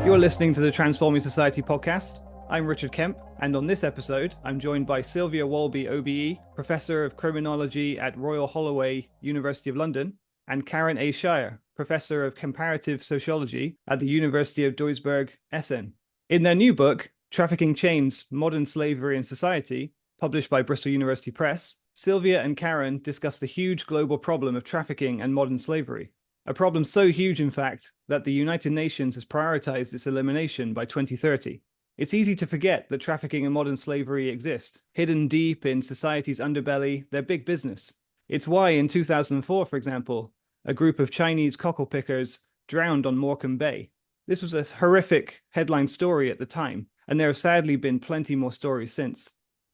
You're listening to the Transforming Society podcast. I'm Richard Kemp, and on this episode, I'm joined by Sylvia Walby, OBE, Professor of Criminology at Royal Holloway, University of London, and Karen A. Shire, Professor of Comparative Sociology at the University of Duisburg-Essen. In their new book, Trafficking Chains, Modern Slavery and Society, published by Bristol University Press, Sylvia and Karen discuss the huge global problem of trafficking and modern slavery. A problem so huge, in fact, that the United Nations has prioritized its elimination by 2030. It's easy to forget that trafficking and modern slavery exist. Hidden deep in society's underbelly, they're big business. It's why in 2004, for example, a group of Chinese cockle pickers drowned on Morecambe Bay. This was a horrific headline story at the time, and there have sadly been plenty more stories since.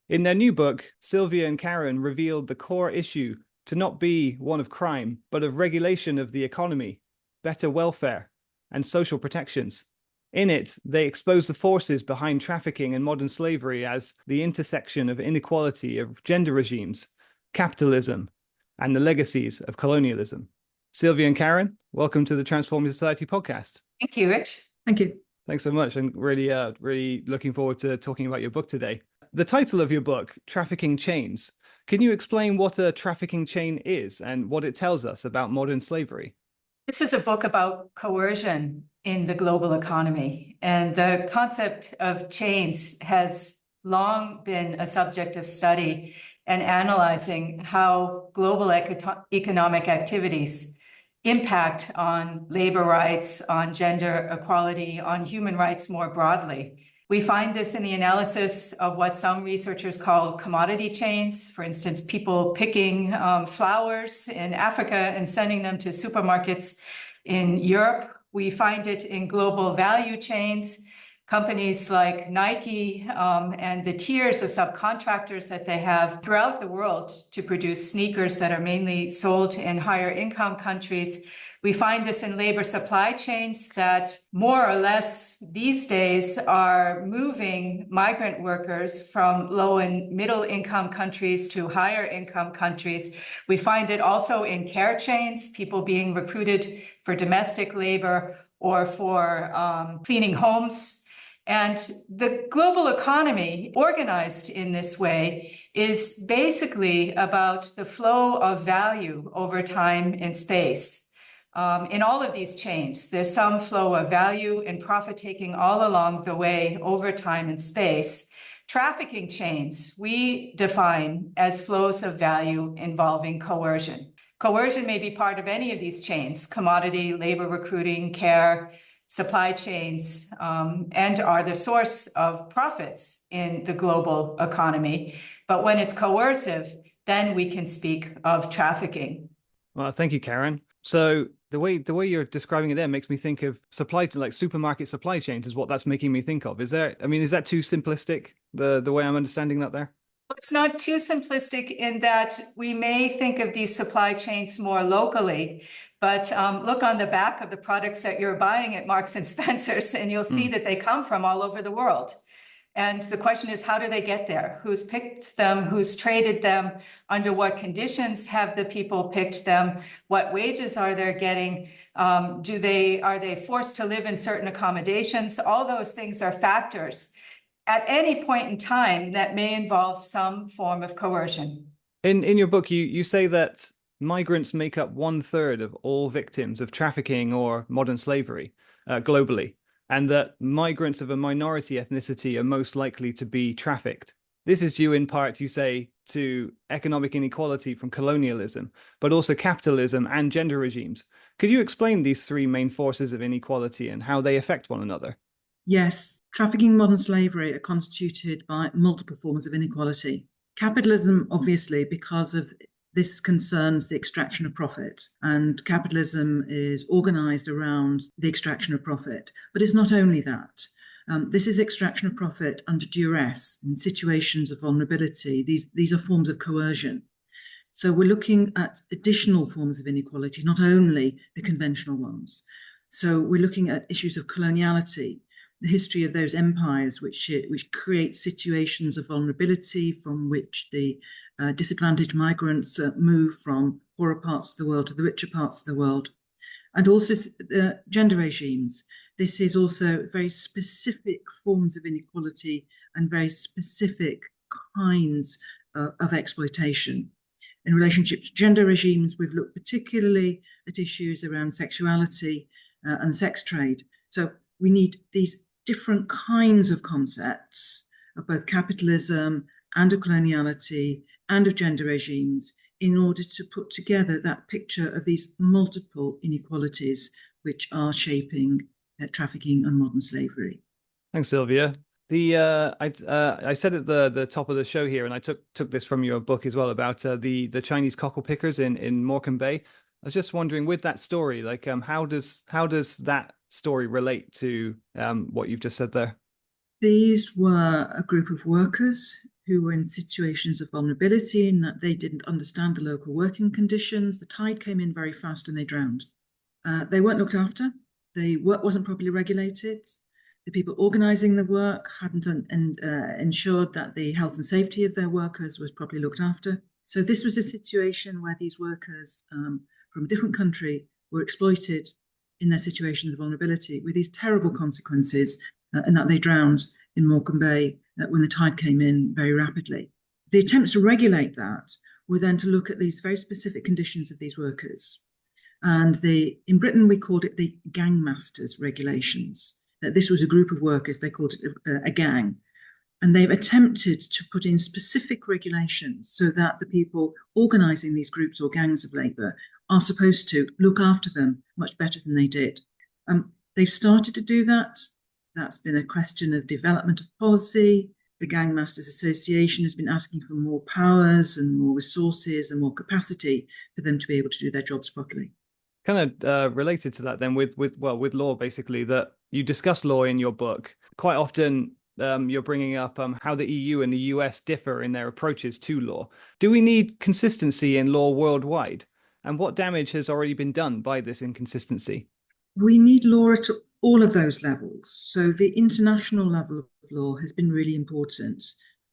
In their new book, Sylvia and Karen revealed the core issue to not be one of crime, but of regulation of the economy, better welfare, and social protections. In it, they expose the forces behind trafficking and modern slavery as the intersection of inequality of gender regimes, capitalism, and the legacies of colonialism. Sylvia and Karen, welcome to the Transforming Society podcast. Thank you, Rich. Thank you. Thanks so much. I'm really looking forward to talking about your book today. The title of your book, Trafficking Chains. Can you explain what a trafficking chain is and what it tells us about modern slavery? This is a book about coercion in the global economy. And the concept of chains has long been a subject of study and analyzing how global economic activities impact on labor rights, on gender equality, on human rights more broadly. We find this in the analysis of what some researchers call commodity chains. For instance, people picking flowers in Africa and sending them to supermarkets in Europe. We find it in global value chains, companies like Nike and the tiers of subcontractors that they have throughout the world to produce sneakers that are mainly sold in higher income countries. We find this in labor supply chains that more or less these days are moving migrant workers from low and middle income countries to higher income countries. We find it also in care chains, people being recruited for domestic labor or for cleaning homes. And the global economy, organized in this way, is basically about the flow of value over time and space. In all of these chains, there's some flow of value and profit taking all along the way over time and space. Trafficking chains, we define as flows of value involving coercion. Coercion may be part of any of these chains, commodity, labor recruiting, care, supply chains, and are the source of profits in the global economy. But when it's coercive, then we can speak of trafficking. Well, thank you, Karen. So the way you're describing it there makes me think of supermarket supply chains is what that's making me think of. Is that too simplistic, the way I'm understanding that there? It's not too simplistic in that we may think of these supply chains more locally, but look on the back of the products that you're buying at Marks and Spencer's and you'll see that they come from all over the world. And the question is, how do they get there? Who's picked them? Who's traded them? Under what conditions have the people picked them? What wages are they getting? Are they forced to live in certain accommodations? All those things are factors at any point in time that may involve some form of coercion. In your book, you say that migrants make up 1/3 of all victims of trafficking or modern slavery globally, and that migrants of a minority ethnicity are most likely to be trafficked. This is due in part, you say, to economic inequality from colonialism, but also capitalism and gender regimes. Could you explain these three main forces of inequality and how they affect one another? Yes, trafficking and modern slavery are constituted by multiple forms of inequality. Capitalism, obviously, because of this concerns the extraction of profit, and capitalism is organized around the extraction of profit. But it's not only that. This is extraction of profit under duress in situations of vulnerability. These are forms of coercion. So we're looking at additional forms of inequality, not only the conventional ones. So we're looking at issues of coloniality, the history of those empires which create situations of vulnerability from which the disadvantaged migrants move from poorer parts of the world to the richer parts of the world. And also gender regimes. this is also very specific forms of inequality and very specific kinds of exploitation. In relationship to gender regimes, we've looked particularly at issues around sexuality and sex trade. So we need these different kinds of concepts of both capitalism and of coloniality and of gender regimes in order to put together that picture of these multiple inequalities which are shaping trafficking and modern slavery. Thanks, Sylvia. I said at the top of the show here, and I took this from your book as well, about the Chinese cockle pickers in Morecambe Bay. I was just wondering, with that story, like how does that story relate to what you've just said there? These were a group of workers who were in situations of vulnerability in that they didn't understand the local working conditions. The tide came in very fast and they drowned. They weren't looked after. The work wasn't properly regulated. The people organising the work hadn't ensured that the health and safety of their workers was properly looked after. So this was a situation where these workers from a different country were exploited in their situations of vulnerability with these terrible consequences, and that they drowned in Morecambe Bay when the tide came in very rapidly. The attempts to regulate that were then to look at these very specific conditions of these workers. And in Britain, we called it the gangmasters regulations. That this was a group of workers, they called it a gang. And they've attempted to put in specific regulations so that the people organising these groups or gangs of labour are supposed to look after them much better than they did. They've started to do that. That's been a question of development of policy. The Gangmasters Association has been asking for more powers and more resources and more capacity for them to be able to do their jobs properly. Kind of related to that then with law, basically, that you discuss law in your book. Quite often you're bringing up how the EU and the US differ in their approaches to law. Do we need consistency in law worldwide? And what damage has already been done by this inconsistency? We need law at all of those levels. So the international level of law has been really important.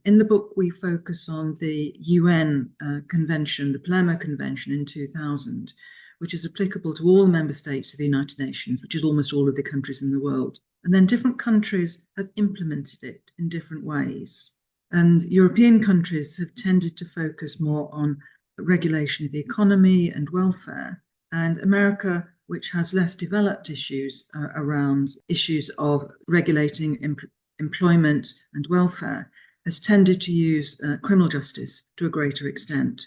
In the book, we focus on the UN convention, the Palermo Convention in 2000, which is applicable to all member states of the United Nations, which is almost all of the countries in the world. And then different countries have implemented it in different ways. And European countries have tended to focus more on regulation of the economy and welfare. And America, which has less developed issues around issues of regulating employment and welfare, has tended to use criminal justice to a greater extent.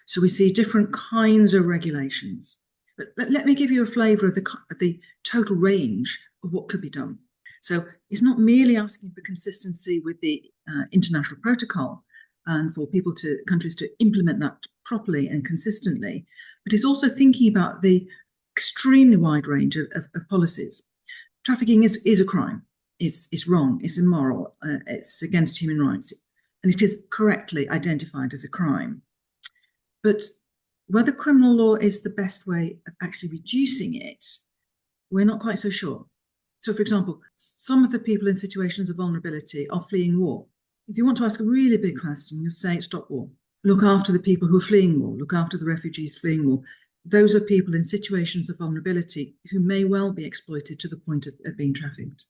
So we see different kinds of regulations. But let me give you a flavour of the total range of what could be done. So it's not merely asking for consistency with the international protocol and for countries to implement that properly and consistently, but it's also thinking about the extremely wide range of policies. Trafficking is a crime. It's wrong. It's immoral. It's against human rights. And it is correctly identified as a crime. But whether criminal law is the best way of actually reducing it, we're not quite so sure. So, for example, some of the people in situations of vulnerability are fleeing war. If you want to ask a really big question, you say stop war. Look after the people who are fleeing war. Look after the refugees fleeing war. Those are people in situations of vulnerability who may well be exploited to the point of being trafficked.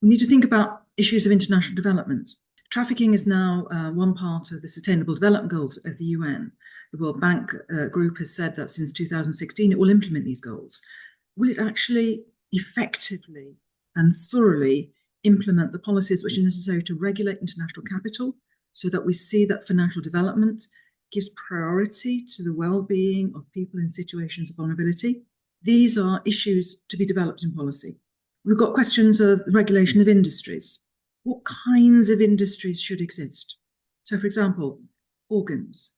We need to think about issues of international development. Trafficking is now one part of the Sustainable Development Goals of the UN. The World Bank group has said that since 2016 it will implement these goals. Will it actually effectively and thoroughly implement the policies which are necessary to regulate international capital so that we see that financial development gives priority to the well-being of people in situations of vulnerability? These are issues to be developed in policy. We've got questions of regulation of industries. What kinds of industries should exist? So, for example, organs.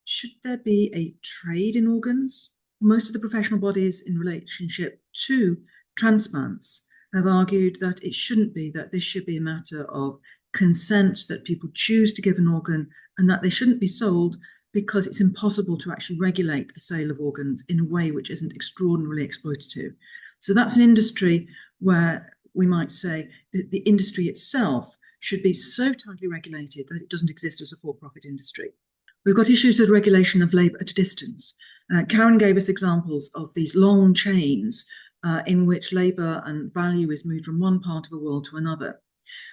Should there be a trade in organs? Most of the professional bodies in relationship to transplants have argued that it shouldn't be, that this should be a matter of consent, that people choose to give an organ, and that they shouldn't be sold because it's impossible to actually regulate the sale of organs in a way which isn't extraordinarily exploitative. So that's an industry where we might say that the industry itself should be so tightly regulated that it doesn't exist as a for-profit industry. We've got issues of regulation of labour at a distance. Karen gave us examples of these long chains in which labour and value is moved from one part of the world to another.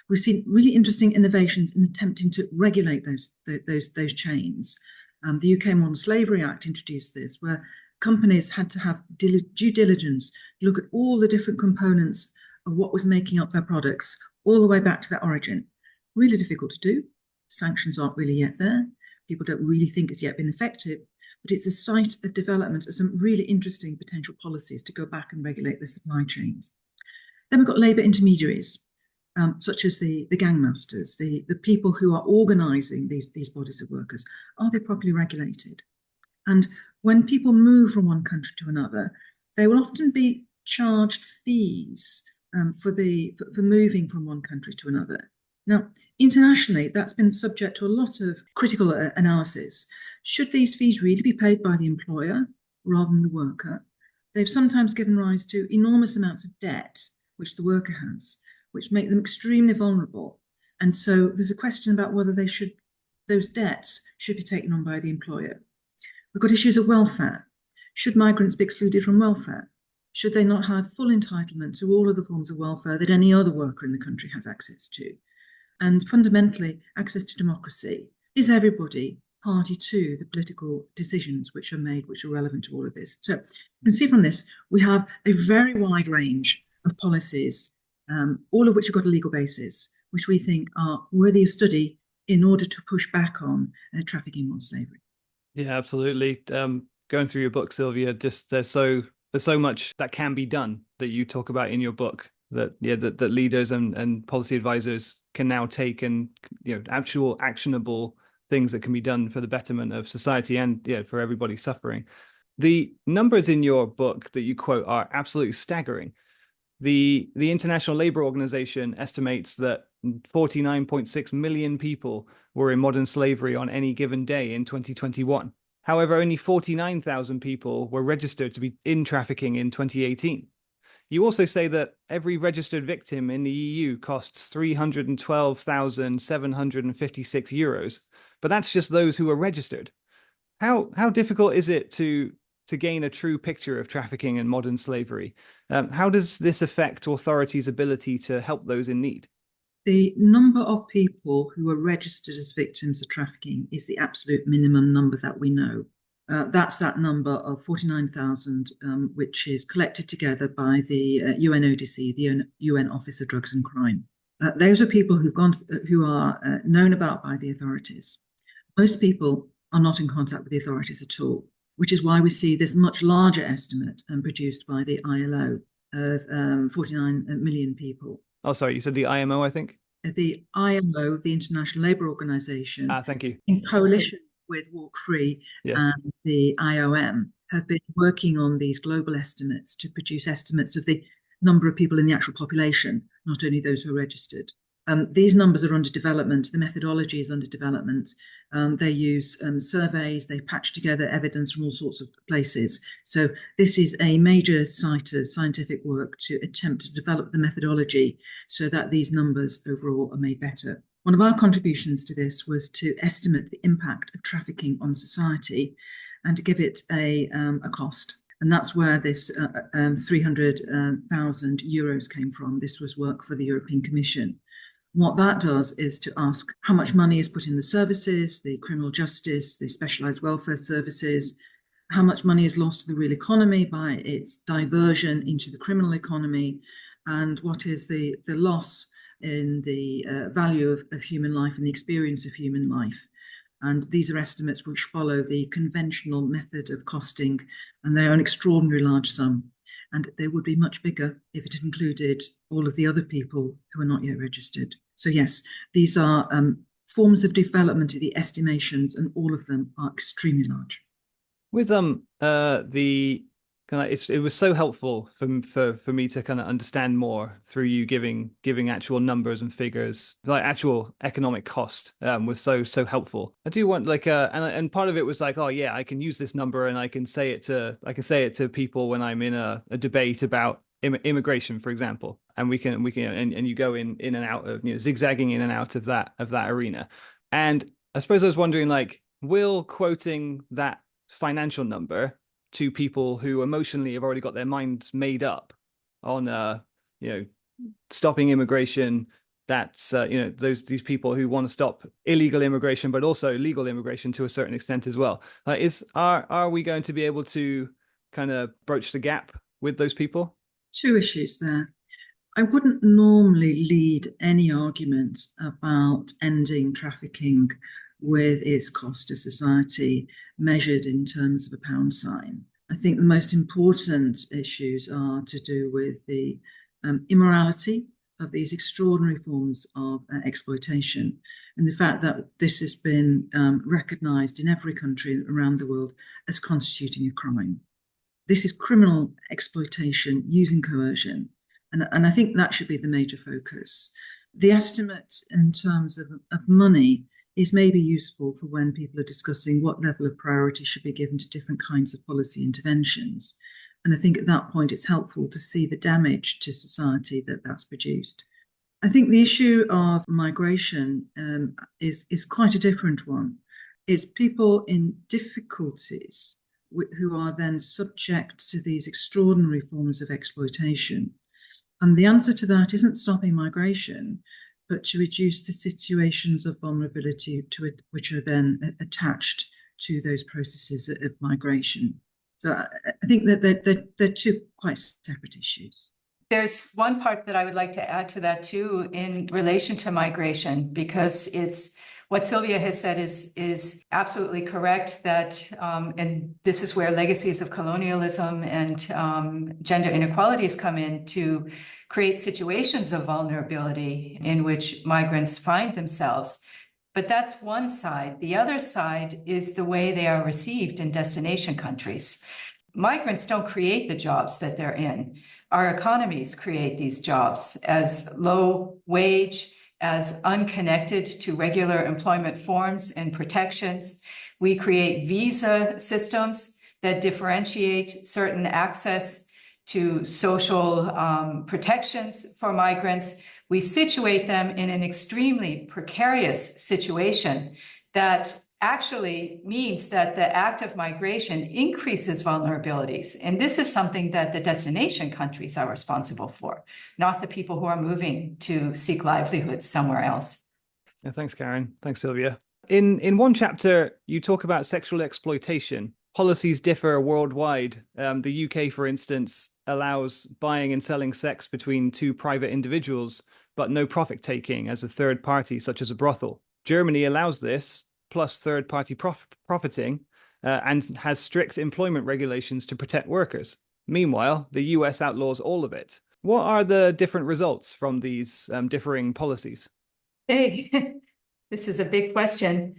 We've seen really interesting innovations in attempting to regulate those chains. The UK Modern Slavery Act introduced this, where companies had to have due diligence, look at all the different components of what was making up their products, all the way back to their origin. Really difficult to do. Sanctions aren't really yet there. People don't really think it's yet been effective, but it's a site of development of some really interesting potential policies to go back and regulate the supply chains. Then we've got labour intermediaries, such as the gangmasters, the people who are organising these bodies of workers. Are they properly regulated? And when people move from one country to another, they will often be charged fees for moving from one country to another. Now, internationally, that's been subject to a lot of critical analysis. Should these fees really be paid by the employer rather than the worker? They've sometimes given rise to enormous amounts of debt, which the worker has, which make them extremely vulnerable. And so there's a question about whether those debts should be taken on by the employer. We've got issues of welfare. Should migrants be excluded from welfare? Should they not have full entitlement to all of the forms of welfare that any other worker in the country has access to? And fundamentally, access to democracy. Is everybody party to the political decisions which are made, which are relevant to all of this? So you can see from this, we have a very wide range of policies, all of which have got a legal basis, which we think are worthy of study in order to push back on trafficking on slavery. Yeah, absolutely. Going through your book, Sylvia, just there's so much that can be done that you talk about in your book that leaders and policy advisors can now take, and actual actionable things that can be done for the betterment of society and for everybody suffering. The numbers in your book that you quote are absolutely staggering. The International Labour Organization estimates that 49.6 million people were in modern slavery on any given day in 2021. However, only 49,000 people were registered to be in trafficking in 2018. You also say that every registered victim in the EU costs €312,756, but that's just those who are registered. How difficult is it to gain a true picture of trafficking and modern slavery? How does this affect authorities' ability to help those in need? The number of people who are registered as victims of trafficking is the absolute minimum number that we know. That's that number of 49,000, which is collected together by the UNODC, the UN Office of Drugs and Crime. Those are people who are known about by the authorities. Most people are not in contact with the authorities at all, which is why we see this much larger estimate produced by the ILO of 49 million people. Oh, sorry, you said the IMO, I think? The IMO, the International Labour Organization, thank you. in coalition with Walk Free and the IOM, have been working on these global estimates to produce estimates of the number of people in the actual population, not only those who are registered. These numbers are under development. The methodology is under development. They use surveys. They patch together evidence from all sorts of places. So this is a major site of scientific work to attempt to develop the methodology so that these numbers overall are made better. One of our contributions to this was to estimate the impact of trafficking on society and to give it a cost. And that's where this 300,000 euros came from. This was work for the European Commission. What that does is to ask how much money is put in the services, the criminal justice, the specialised welfare services, how much money is lost to the real economy by its diversion into the criminal economy, and what is the loss in the value of human life and the experience of human life. And these are estimates which follow the conventional method of costing, and they are an extraordinarily large sum. And they would be much bigger if it included all of the other people who are not yet registered. So yes, these are forms of development of the estimations, and all of them are extremely large. With it was so helpful for me to kind of understand more through you giving actual numbers and figures, like actual economic cost was so helpful. I do want and part of it was like, oh yeah, I can use this number and I can say it to people when I'm in a debate about immigration, for example, and we can and you go in and out of zigzagging in and out of that arena. And I suppose I was wondering, like, will quoting that financial number to people who emotionally have already got their minds made up on stopping immigration. That's these people who want to stop illegal immigration, but also legal immigration to a certain extent as well. Are we going to be able to kind of broach the gap with those people? Two issues there. I wouldn't normally lead any argument about ending trafficking with its cost to society measured in terms of a pound sign. I think the most important issues are to do with the immorality of these extraordinary forms of exploitation, and the fact that this has been recognised in every country around the world as constituting a crime. This is criminal exploitation using coercion. And I think that should be the major focus. The estimate in terms of money is maybe useful for when people are discussing what level of priority should be given to different kinds of policy interventions. And I think at that point, it's helpful to see the damage to society that that's produced. I think the issue of migration is quite a different one. It's people in difficulties who are then subject to these extraordinary forms of exploitation. And the answer to that isn't stopping migration, but to reduce the situations of vulnerability which are then attached to those processes of migration. So I think that they're two quite separate issues. There's one part that I would like to add to that too in relation to migration, because it's what Sylvia has said is absolutely correct, that, and this is where legacies of colonialism and gender inequalities come in to create situations of vulnerability in which migrants find themselves. But that's one side. The other side is the way they are received in destination countries. Migrants don't create the jobs that they're in. Our economies create these jobs as low wage, as unconnected to regular employment forms and protections. We create visa systems that differentiate certain access to social protections for migrants. We situate them in an extremely precarious situation that actually means that the act of migration increases vulnerabilities. And this is something that the destination countries are responsible for, not the people who are moving to seek livelihoods somewhere else. Yeah, thanks, Karen. Thanks, Sylvia. In one chapter, you talk about sexual exploitation. Policies differ worldwide. The UK, for instance, allows buying and selling sex between two private individuals, but no profit taking as a third party, such as a brothel. Germany allows this, plus third-party profiting, and has strict employment regulations to protect workers. Meanwhile, the US outlaws all of it. What are the different results from these differing policies? Hey, this is a big question.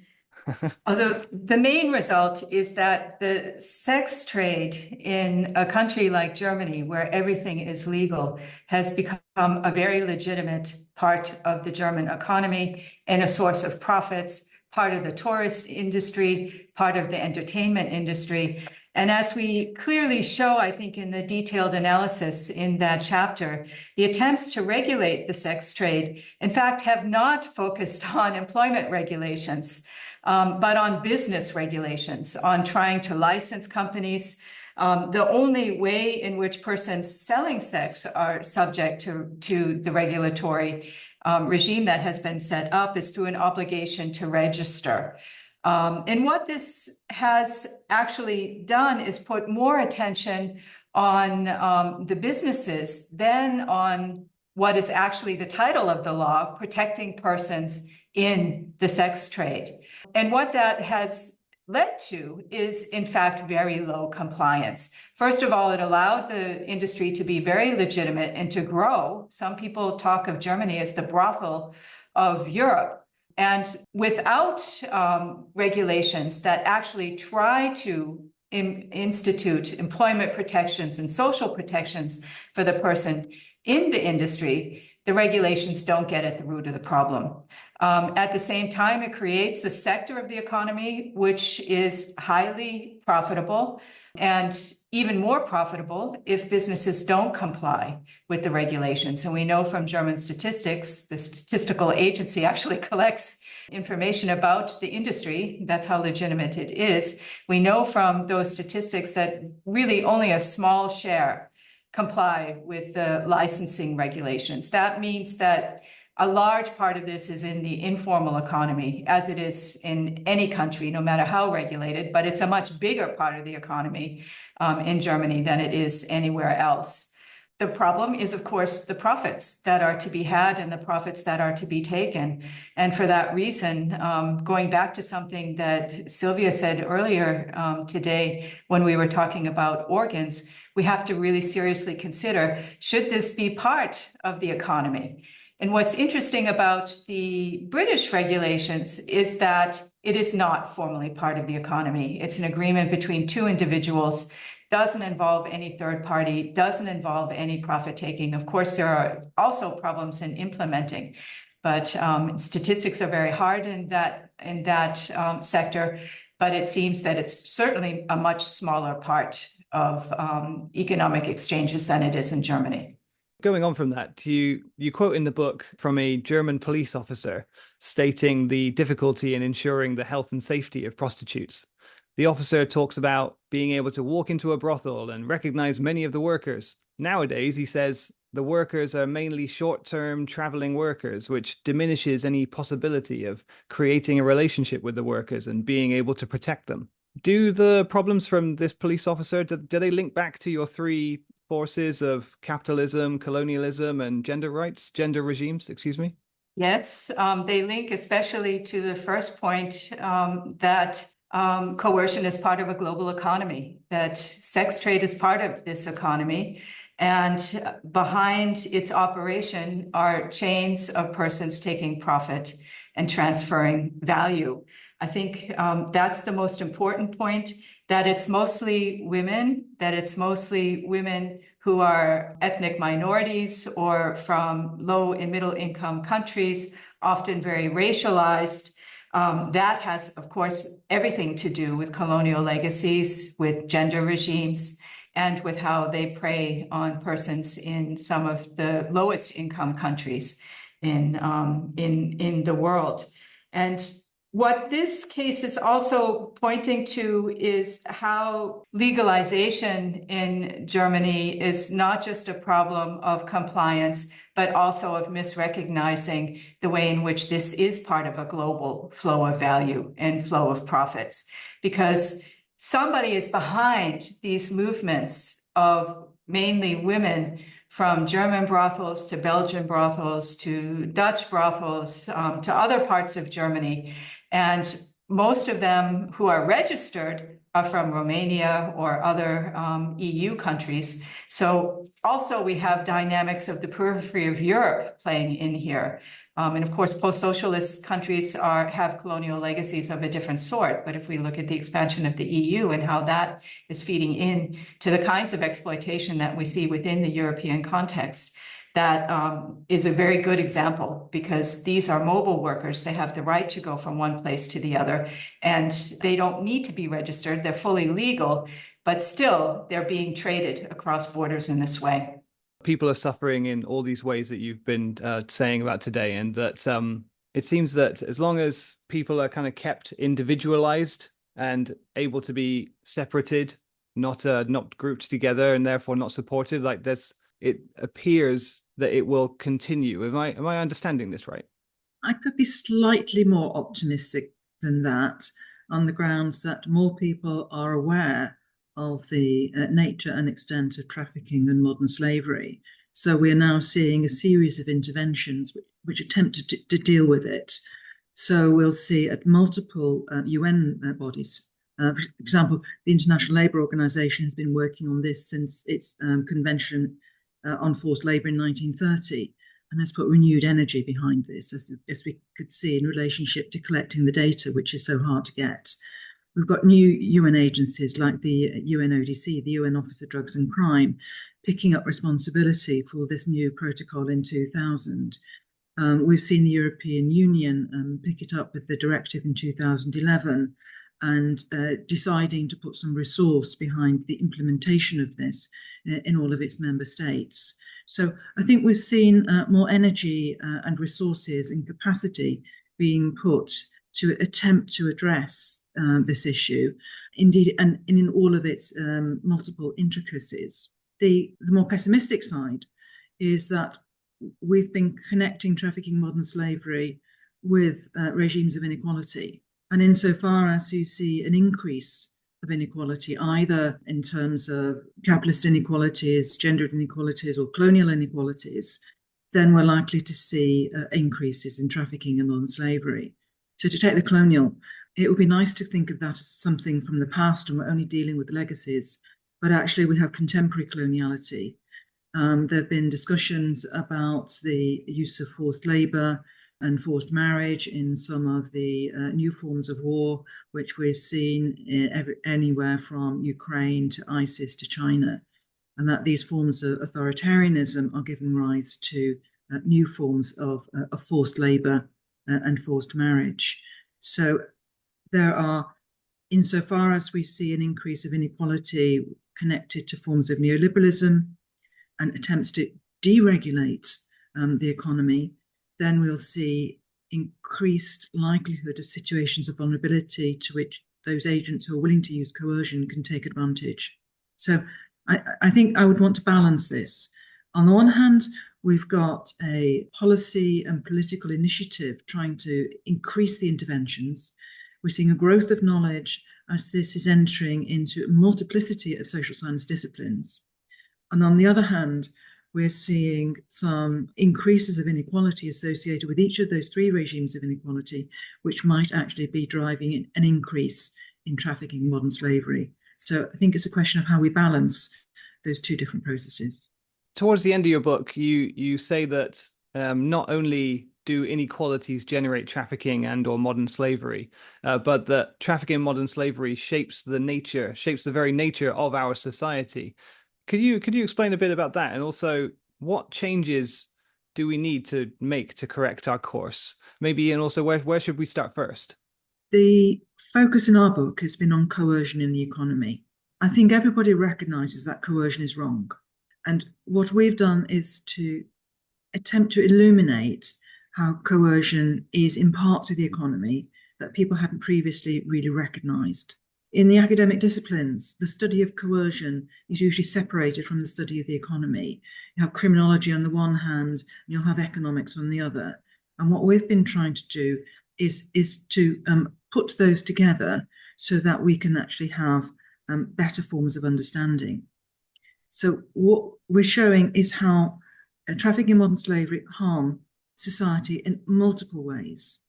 Although the main result is that the sex trade in a country like Germany, where everything is legal, has become a very legitimate part of the German economy and a source of profits, part of the tourist industry, part of the entertainment industry. And as we clearly show, I think, in the detailed analysis in that chapter, the attempts to regulate the sex trade, in fact, have not focused on employment regulations, but on business regulations, on trying to license companies. The only way in which persons selling sex are subject to the regulatory regime that has been set up is through an obligation to register. And what this has actually done is put more attention on the businesses than on what is actually the title of the law, protecting persons in the sex trade. And what that has led to is, in fact, very low compliance. First of all, it allowed the industry to be very legitimate and to grow. Some people talk of Germany as the brothel of Europe. And without regulations that actually try to institute employment protections and social protections for the person in the industry, the regulations don't get at the root of the problem. At the same time, it creates a sector of the economy which is highly profitable, and even more profitable if businesses don't comply with the regulations. And we know from German statistics, the statistical agency actually collects information about the industry. That's how legitimate it is. We know from those statistics that really only a small share comply with the licensing regulations. That means that a large part of this is in the informal economy, as it is in any country, no matter how regulated, but it's a much bigger part of the economy in Germany than it is anywhere else. The problem is, of course, the profits that are to be had and the profits that are to be taken. And for that reason, going back to something that Sylvia said earlier today when we were talking about organs, we have to really seriously consider, should this be part of the economy? And what's interesting about the British regulations is that it is not formally part of the economy. It's an agreement between two individuals, doesn't involve any third party, doesn't involve any profit taking. Of course, there are also problems in implementing, but statistics are very hard in that sector. But it seems that it's certainly a much smaller part of economic exchanges than it is in Germany. Going on from that, you quote in the book from a German police officer stating the difficulty in ensuring the health and safety of prostitutes. The officer talks about being able to walk into a brothel and recognize many of the workers. Nowadays, he says, the workers are mainly short-term traveling workers, which diminishes any possibility of creating a relationship with the workers and being able to protect them. Do the problems from this police officer, do they link back to your three forces of capitalism, colonialism, and gender regimes, excuse me? Yes, they link especially to the first point that coercion is part of a global economy, that sex trade is part of this economy, and behind its operation are chains of persons taking profit and transferring value. I think that's the most important point, that it's mostly women who are ethnic minorities or from low and middle income countries, often very racialized. That has, of course, everything to do with colonial legacies, with gender regimes, and with how they prey on persons in some of the lowest income countries in the world. And what this case is also pointing to is how legalization in Germany is not just a problem of compliance, but also of misrecognizing the way in which this is part of a global flow of value and flow of profits. Because somebody is behind these movements of mainly women, from German brothels to Belgian brothels to Dutch brothels to other parts of Germany. And most of them who are registered are from Romania or other EU countries. So also we have dynamics of the periphery of Europe playing in here. And of course, post-socialist countries have colonial legacies of a different sort. But if we look at the expansion of the EU and how that is feeding in to the kinds of exploitation that we see within the European context, that is a very good example, because these are mobile workers. They have the right to go from one place to the other, and they don't need to be registered. They're fully legal, but still they're being traded across borders in this way. People are suffering in all these ways that you've been saying about today, and that it seems that as long as people are kind of kept individualized and able to be separated, not grouped together, and therefore not supported, like this, it appears that it will continue. Am I understanding this right? I could be slightly more optimistic than that, on the grounds that more people are aware of the nature and extent of trafficking and modern slavery. So we are now seeing a series of interventions which attempt to deal with it. So we'll see at multiple UN bodies. For example, the International Labour Organization has been working on this since its Convention on Forced Labour in 1930, and has put renewed energy behind this, as we could see in relationship to collecting the data, which is so hard to get. We've got new UN agencies like the UNODC, the UN Office of Drugs and Crime, picking up responsibility for this new protocol in 2000. We've seen the European Union pick it up with the directive in 2011, and deciding to put some resource behind the implementation of this in all of its member states. So I think we've seen more energy and resources and capacity being put to attempt to address this issue, indeed, and in all of its multiple intricacies. The more pessimistic side is that we've been connecting trafficking modern slavery with regimes of inequality. And insofar as you see an increase of inequality, either in terms of capitalist inequalities, gendered inequalities, or colonial inequalities, then we're likely to see increases in trafficking and modern slavery. So to take the colonial, it would be nice to think of that as something from the past and we're only dealing with legacies, but actually we have contemporary coloniality. There have been discussions about the use of forced labour and forced marriage in some of the new forms of war, which we've seen anywhere from Ukraine to ISIS to China, and that these forms of authoritarianism are giving rise to new forms of forced labour and forced marriage. So there are, insofar as we see an increase of inequality connected to forms of neoliberalism and attempts to deregulate the economy, then we'll see increased likelihood of situations of vulnerability to which those agents who are willing to use coercion can take advantage. So I think I would want to balance this. On the one hand, we've got a policy and political initiative trying to increase the interventions. We're seeing a growth of knowledge as this is entering into a multiplicity of social science disciplines. And on the other hand, we're seeing some increases of inequality associated with each of those three regimes of inequality, which might actually be driving an increase in trafficking and modern slavery. So I think it's a question of how we balance those two different processes. Towards the end of your book, you say that not only do inequalities generate trafficking and or modern slavery, but that trafficking and modern slavery shapes the very nature of our society. Could you explain a bit about that? And also, what changes do we need to make to correct our course? Maybe, and also where should we start first? The focus in our book has been on coercion in the economy. I think everybody recognises that coercion is wrong. And what we've done is to attempt to illuminate how coercion is in parts of the economy that people hadn't previously really recognised. In the academic disciplines, the study of coercion is usually separated from the study of the economy. You have criminology on the one hand, and you'll have economics on the other. And what we've been trying to do is to put those together so that we can actually have better forms of understanding. So what we're showing is how trafficking and modern slavery harm society in multiple ways.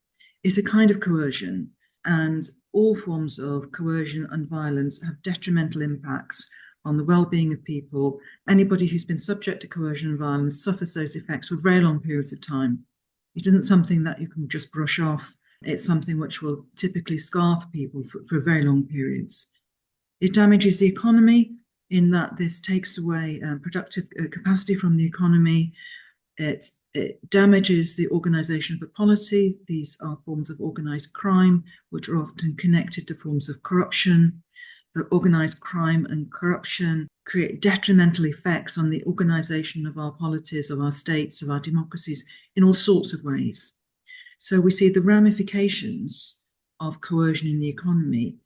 It's a kind of coercion, and all forms of coercion and violence have detrimental impacts on the well-being of people. Anybody who's been subject to coercion and violence suffers those effects for very long periods of time. It isn't something that you can just brush off. It's something which will typically scar people for very long periods. It damages the economy in that this takes away productive capacity from the economy. It damages the organisation of the polity. These are forms of organised crime, which are often connected to forms of corruption. The organised crime and corruption create detrimental effects on the organisation of our polities, of our states, of our democracies, in all sorts of ways. So we see the ramifications of coercion in the economy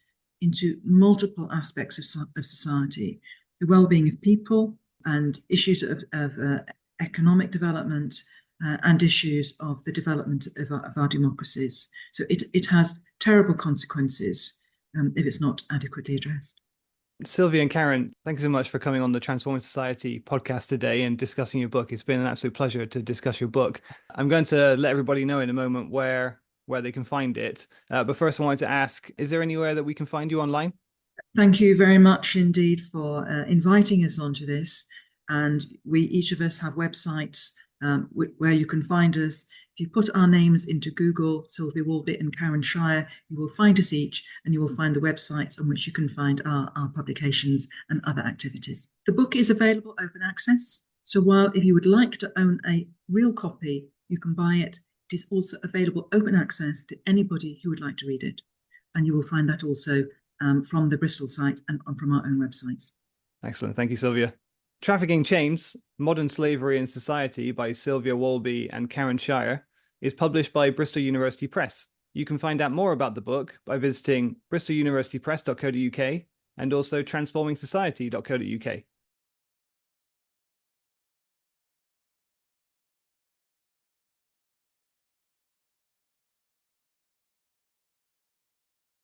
into multiple aspects of society, the well-being of people and issues of economic development and issues of the development of our democracies. So it has terrible consequences if it's not adequately addressed. Sylvia and Karen, thank you so much for coming on the Transforming Society podcast today and discussing your book. It's been an absolute pleasure to discuss your book. I'm going to let everybody know in a moment where they can find it. But first, I wanted to ask, is there anywhere that we can find you online? Thank you very much indeed for inviting us onto this. And each of us have websites where you can find us. If you put our names into Google, Sylvia Walby and Karen Shire, you will find us each, and you will find the websites on which you can find our publications and other activities. The book is available open access. So while if you would like to own a real copy, you can buy it, it is also available open access to anybody who would like to read it. And you will find that also from the Bristol site and from our own websites. Excellent. Thank you, Sylvia. Trafficking Chains, Modern Slavery in Society by Sylvia Walby and Karen Shire is published by Bristol University Press. You can find out more about the book by visiting bristoluniversitypress.co.uk and also transformingsociety.co.uk.